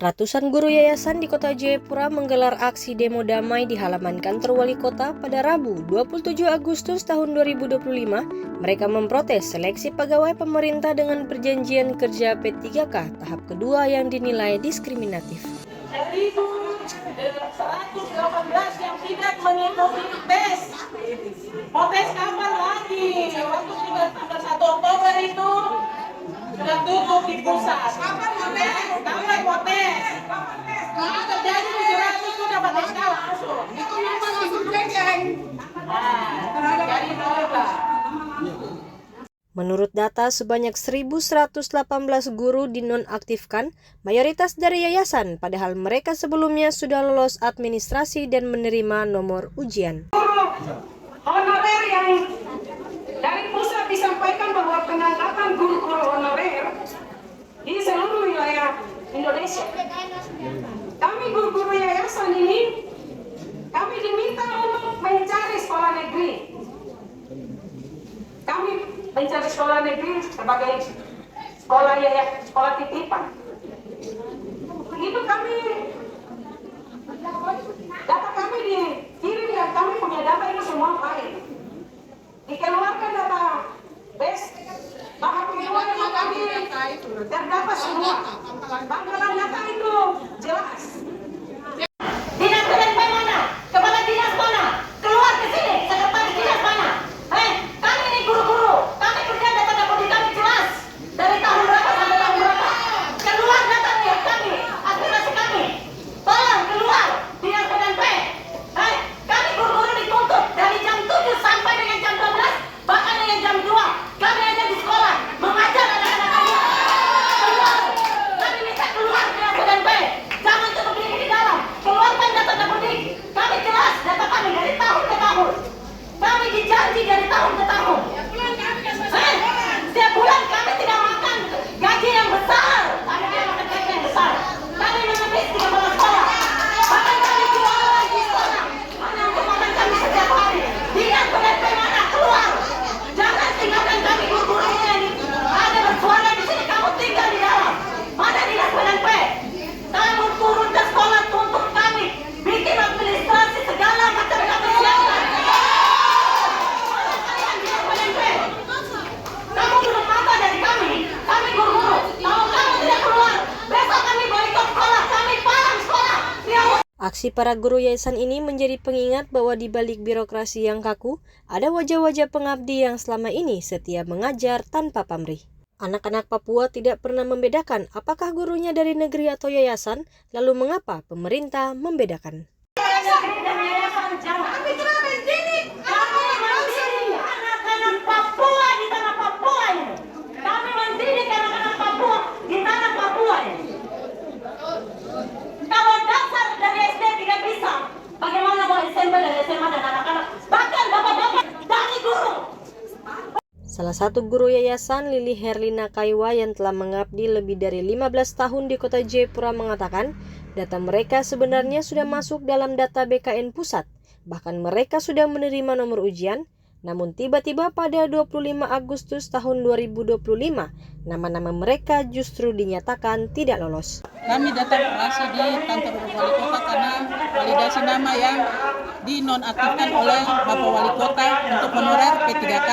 Ratusan guru yayasan di kota Jayapura menggelar aksi demo damai di halaman kantor wali kota pada Rabu 27 Agustus tahun 2025. Mereka memprotes seleksi pegawai pemerintah dengan perjanjian kerja P3K tahap kedua yang dinilai diskriminatif. Dari 118 yang tidak mengikuti tes. Mau tes kapan lagi? Waktu tanggal 1 Oktober itu sudah tutup di pusat. Kapan mau tes? Kalau terjadi 700 itu dapat SK langsung. Itu yang langsung jeng. Jadi tolonglah. Menurut data, sebanyak 1.118 guru dinonaktifkan, mayoritas dari yayasan, padahal mereka sebelumnya sudah lolos administrasi dan menerima nomor ujian. Honorer yang dari pusat disampaikan bahwa pengangkatan guru-guru honorer di seluruh wilayah Indonesia. Kami guru-guru yayasan ini, kami diminta untuk mencari sekolah negeri. Kami mencari sekolah negeri sebagai sekolah titipan. Begitu kami data kami dikirim dan kami punya data itu semua baik. Dikeluarkan data base tahap kedua yang kami terdapat semua. Bangkalan data itu jelas. Dinas PDP mana? Kepala dinas mana? Keluar ke sini. Sekretaris dinas mana? Kami ini guru-guru. Kami kerja data dapur kami jelas. Dari tahun berapa sampai tahun berapa? Keluar data kami. Aspirasi kami. Tolong keluar. Dinas PDP. Kami guru-guru dituntut dari jam 7 sampai dengan jam 12. Bahkan dengan jam 2. Kami hanya di sekolah. Mengajar anak-anak kami. Keluar. Kami minta keluar Dinas PDP. Jangan tutup diri di dalam. Keluarkan data dapur kami jelas data kami dari tahun ke tahun. Kami dijanji dari tahun ke tahun. Setiap bulan kami tidak makan gaji yang besar. Kami tidak makan gaji yang besar. Kami menepis di kepala sekolah. Bahkan kami jualan di sekolah. Mana untuk makan kami setiap hari. Dinas PDP mana? Keluar. Jangan tinggalkan kami guru-guru ini. Ada bersuara di sini. Kamu tinggal di dalam. Mana Dinas PDP? Kamu turun ke sekolah tuntut kami. Bikin administrasi segala macam kami siapkan. Kamu belum mata dari kami guru-guru. Kalau kamu tidak keluar, besok kami boikot sekolah, kami parang sekolah. Aksi para guru yayasan ini menjadi pengingat bahwa di balik birokrasi yang kaku, ada wajah-wajah pengabdi yang selama ini setia mengajar tanpa pamrih. Anak-anak Papua tidak pernah membedakan apakah gurunya dari negeri atau yayasan, lalu mengapa pemerintah membedakan. Anak-anak Papua di tanah Papua ini. Kami mendidik anak-anak Papua di tanah Papua ini. Kalau dasar dari SD tidak bisa, bagaimana mau SMP dan SMA dan anak-anak, bahkan bapak-bapak dari guru. Salah satu guru yayasan, Lili Herlina Kaiwa yang telah mengabdi lebih dari 15 tahun di kota Jayapura mengatakan, data mereka sebenarnya sudah masuk dalam data BKN pusat. Bahkan mereka sudah menerima nomor ujian, namun tiba-tiba pada 25 Agustus tahun 2025, nama-nama mereka justru dinyatakan tidak lolos. Kami datang operasi di kantor wali kota karena validasi nama yang dinonaktifkan oleh Bapak Wali Kota untuk honorer P3K.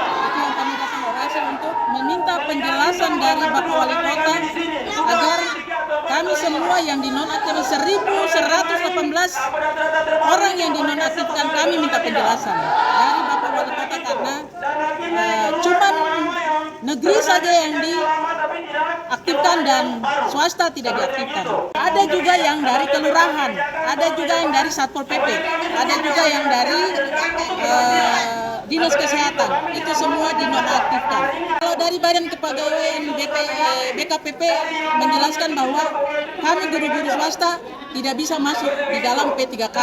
Itu yang kami datang orasi untuk meminta penjelasan dari Bapak Wali Kota agar kami semua yang dinonaktifkan 1.118 orang yang dinonaktifkan, kami minta penjelasan dari Bapak Wali Kota karena cuma negeri saja yang diaktifkan dan swasta tidak diaktifkan. Ada juga yang dari kelurahan, ada juga yang dari Satpol PP, ada juga yang dari Dinas Kesehatan, itu semua dinonaktifkan. Kalau dari Badan Kepegawaian BKPP menjelaskan bahwa kami guru-guru swasta tidak bisa masuk di dalam P3K.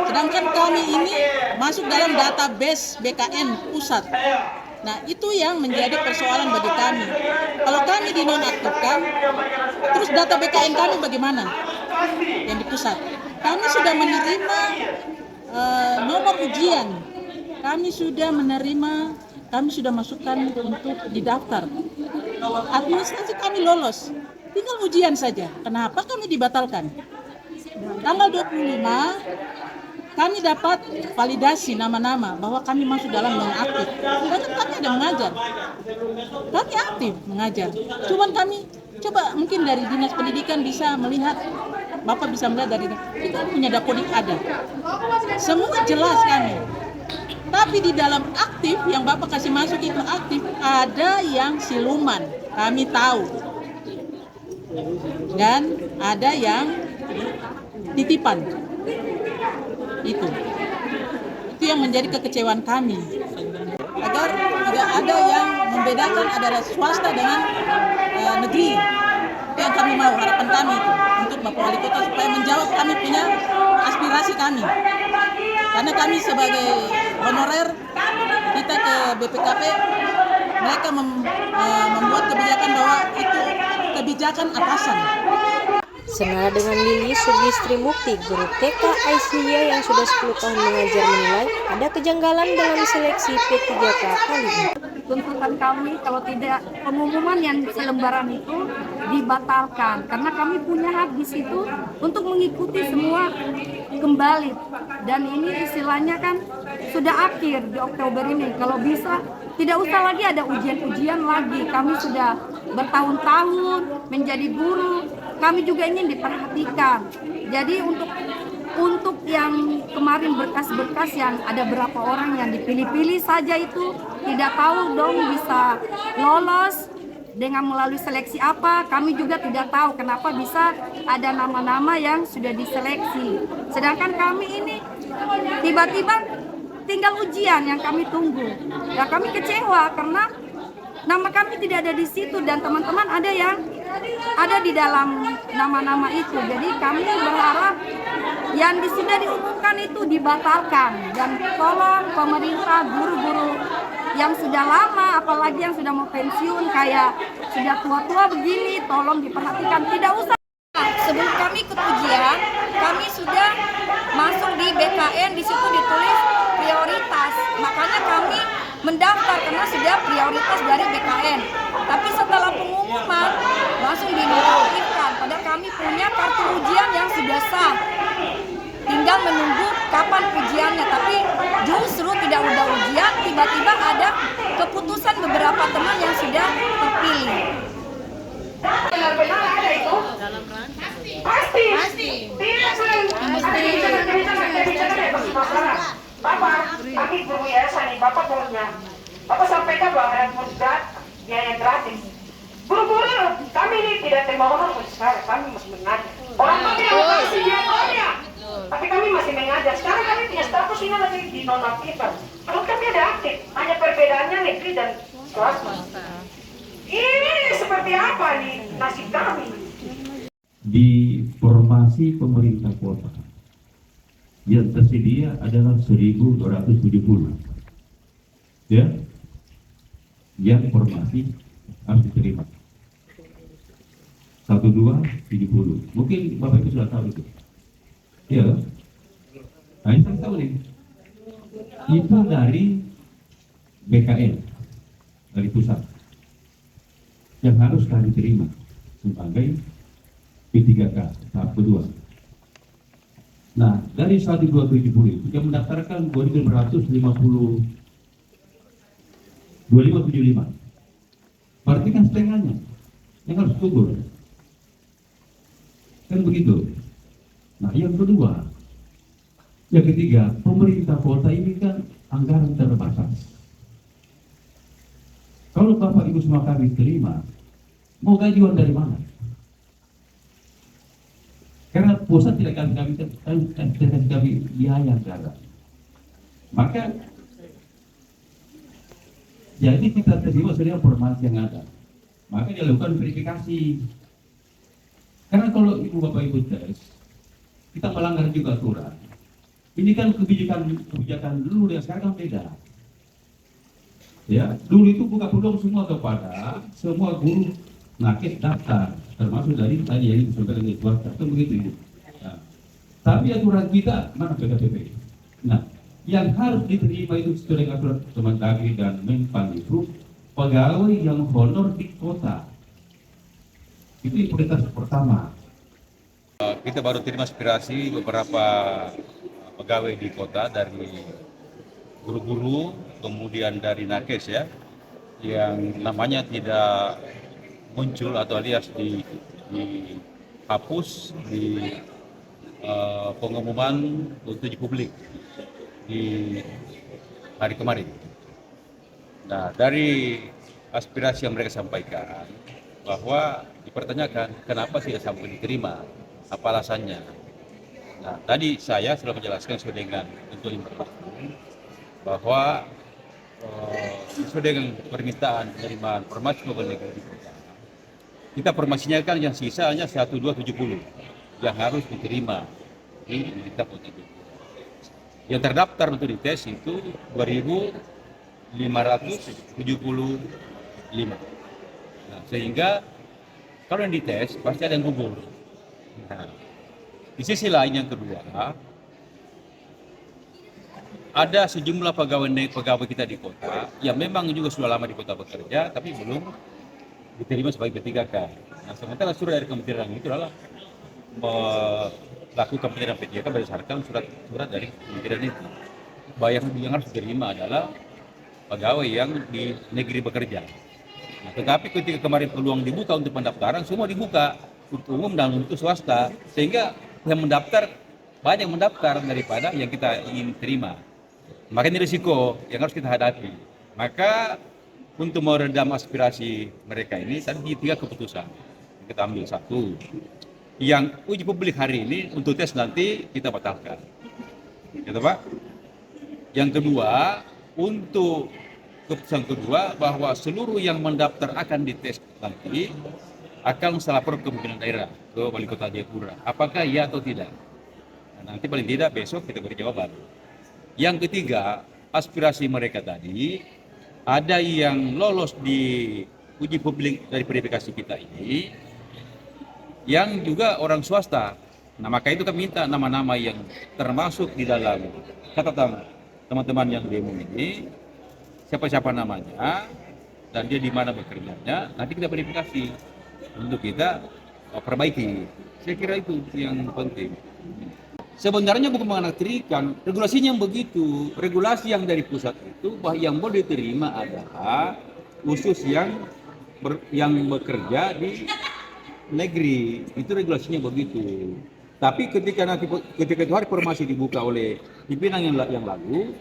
Sedangkan kami ini masuk dalam database BKN pusat. Nah, itu yang menjadi persoalan bagi kami. Kalau kami dinonaktifkan, terus data BKN kami bagaimana? Yang di pusat. Kami sudah menerima nomor ujian. Kami sudah masukkan untuk didaftar. Administrasi kami lolos. tinggal ujian saja. Kenapa kami dibatalkan? Tanggal 25 kami dapat validasi nama-nama bahwa kami masuk dalam non-aktif. Sedangkan kami ada mengajar. Kami aktif mengajar. Cuman kami coba mungkin dari Dinas Pendidikan bisa melihat, Bapak bisa melihat dari kita punya dapodik ada. Semua jelas kami. Tapi di dalam aktif yang Bapak kasih masuk itu aktif, ada yang siluman. Kami tahu. Dan ada yang titipan. Itu yang menjadi kekecewaan kami, agar tidak ada yang membedakan adalah swasta dengan negeri. Itu yang kami mau, harapan kami itu untuk Bapak Wali Kota supaya menjawab kami punya aspirasi kami, karena kami sebagai honorer kita ke BPKP, mereka membuat kebijakan bahwa itu kebijakan atasan. Senada dengan Lili Sugistri Mukti, guru TK Aisyah yang sudah 10 tahun mengajar menilai ada kejanggalan dalam seleksi P3K kali ini. Tuntutan kami kalau tidak pengumuman yang selembaran itu dibatalkan karena kami punya hak di situ untuk mengikuti semua kembali, dan ini istilahnya kan sudah akhir di Oktober ini. Kalau bisa tidak usah lagi ada ujian-ujian lagi. Kami sudah bertahun-tahun menjadi guru, kami juga ingin diperhatikan. Jadi untuk yang kemarin berkas-berkas yang ada berapa orang yang dipilih-pilih saja itu tidak tahu dong bisa lolos dengan melalui seleksi apa. Kami juga tidak tahu kenapa bisa ada nama-nama yang sudah diseleksi. Sedangkan kami ini tiba-tiba tinggal ujian yang kami tunggu. Ya kami kecewa karena nama kami tidak ada di situ dan teman-teman ada yang ada di dalam nama-nama itu. Jadi kami berharap yang sudah diumumkan itu dibatalkan, dan tolong pemerintah, guru-guru yang sudah lama, apalagi yang sudah mau pensiun kayak sudah tua-tua begini, tolong diperhatikan. Tidak usah. Sebelum kami ikut ujian, kami sudah masuk di BKN, di situ ditulis prioritas. Makanya kami mendaftar karena sudah prioritas dari BKN. Tapi setelah pengumuman langsung dinonaktifkan. Padahal kami punya kartu ujian yang sudah sah. Tinggal menunggu kapan ujiannya. Tapi justru tidak udah ujian, tiba-tiba ada keputusan beberapa teman yang sudah terpilih. Benar-benar ada itu? Pasti. Tidak sudah. Bapak, kami guru yayasan nih, Bapak punya. Bapak sampaikan bahwa ada biaya gratis. Guru-guru, kami ini tidak terima honor sekarang, kami masih mengajar. Orang tua tidak mau kasih biaya, tapi kami masih mengajar. Sekarang kami punya status ini lagi dinonaktifkan. Kalau kami ada aktif, hanya perbedaannya negeri dan swasta. Ini seperti apa nih nasib kami? Di formasi pemerintah kota yang tersedia adalah 1.270, ya, yang formasi harus diterima 1270. Mungkin Bapak Ibu sudah tahu itu, ya. Nah, ini saya tahu nih, itu dari BKN, dari pusat, yang harus kami terima sebagai P3K tahap kedua. Nah, dari 1270 itu yang mendaftarkan 2.575. Berarti kan setengahnya yang harus gugur. Kan begitu. Nah, yang kedua, yang ketiga, pemerintah kota ini kan anggaran terbatas. Kalau Bapak Ibu semua kami terima, mau gajian dari mana? Karena pusat tidak kami biaya negara. Maka jadi kita terima sebenarnya formasi yang ada. Maka dilakukan verifikasi. Karena kalau Ibu Bapak Ibu tes, kita melanggar juga aturan. Ini kan kebijakan dulu yang sekarang beda. Ya, dulu itu buka peluang semua kepada semua guru nakes daftar, termasuk dari tadi yang disebutkan dari swasta, itu begitu Ibu. Nah, tapi aturan kita mana PKPP. Nah, yang harus diterima itu sesuai dengan aturan Kemendagri dan Menpan itu pegawai yang honor di kota. Itu prioritas pertama. Kita baru terima aspirasi beberapa pegawai di kota dari guru-guru, kemudian dari nakes ya, yang namanya tidak muncul atau alias dihapus di pengumuman untuk uji publik di hari kemarin. Nah, dari aspirasi yang mereka sampaikan bahwa dipertanyakan kenapa tidak sampai diterima, apa alasannya. Nah, tadi saya sudah menjelaskan sesuai dengan tentu informasi bahwa sesuai dengan permintaan penerimaan informasi pegawai negeri di kota, kita informasinya kan yang sisa hanya 1270 yang harus diterima di pemerintah kota Jayapura. Yang terdaftar untuk dites itu 2.575. Nah, sehingga kalau yang dites pasti ada yang gugur. Nah, di sisi lain yang kedua, ada sejumlah pegawai kita di kota yang memang juga sudah lama di kota bekerja tapi belum diterima sebagai P3K. Nah, sementara surat dari kementerian itu adalah melakukan penyerahan P3K berdasarkan surat dari kementerian itu. Yang harus diterima adalah pegawai yang di negeri bekerja. Nah, tetapi ketika kemarin peluang dibuka untuk pendaftaran, semua dibuka untuk umum dan untuk swasta, sehingga yang mendaftar banyak mendaftar daripada yang kita ingin terima. Maka ini risiko yang harus kita hadapi. Maka untuk meredam aspirasi mereka ini tadi 3 keputusan yang kita ambil. 1, yang uji publik hari ini untuk tes nanti kita batalkan, gitu Pak. Yang kedua, untuk keputusan kedua bahwa seluruh yang mendaftar akan dites nanti akan melapor ke pimpinan daerah, ke wali kota Jayapura. Apakah iya atau tidak? Nah, nanti paling tidak besok kita beri jawaban. Yang ketiga, aspirasi mereka tadi, ada yang lolos di uji publik dari verifikasi kita ini, yang juga orang swasta. Nah, maka itu kami minta nama-nama yang termasuk di dalam catatan teman-teman yang demo ini, siapa-siapa namanya, dan dia di mana bekerjanya, nanti kita verifikasi untuk kita perbaiki. Saya kira itu yang penting. Sebenarnya bukan menganaktirikan, regulasinya yang begitu. Regulasi yang dari pusat itu bahwa yang boleh diterima adalah khusus yang bekerja di negeri. Itu regulasinya begitu. Tapi ketika itu hari informasi dibuka oleh pimpinan yang lalu,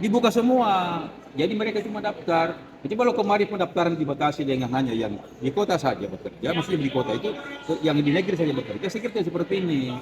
dibuka semua. Jadi mereka cuma daftar. Jadi kalau kemarin pendaftaran dibatasi dengan hanya yang di kota saja bekerja, maksudnya di kota itu yang di negeri saja bekerja, saya kira seperti ini.